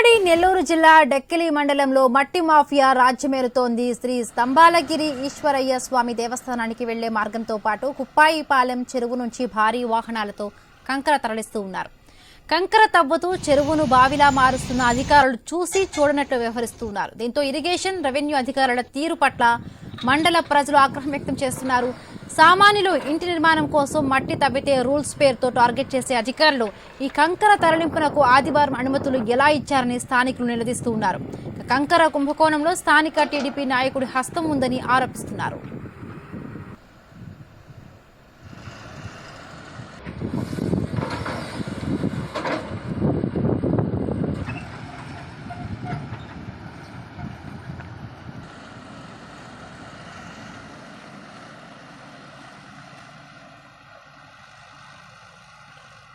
ఉమ్మడి నెల్లూరు జిల్లా డెక్కిలి మండలంలో మట్టి మాఫియా రాజ్యమేలుతోంది. శ్రీ స్తంభాలగిరి ఈశ్వరయ్య స్వామి దేవస్థానానికి వెళ్లే మార్గంతో పాటు కుప్పాయిపాలెం చెరువు నుంచి భారీ వాహనాలతో కంకర తరలిస్తూ ఉన్నారు. కంకర తవ్వుతూ చెరువును బావిలా మారుస్తున్న అధికారులు చూసి చూడనట్లు వ్యవహరిస్తున్నారు. దీంతో ఇరిగేషన్, రెవెన్యూ అధికారుల తీరు పట్ల మండల ప్రజలు ఆగ్రహం వ్యక్తం చేస్తున్నారు. సామాన్యులు ఇంటి నిర్మాణం కోసం మట్టి తవ్వితే రూల్స్ పేరుతో టార్గెట్ చేసే అధికారులు ఈ కంకర తరలింపునకు ఆదివారం అనుమతులు ఎలా ఇచ్చారని స్థానికులు నిలదీస్తూ ఉన్నారు. కంకర కుంభకోణంలో స్థానిక టీడీపీ నాయకుడి హస్తం ఉందని ఆరోపిస్తున్నారు.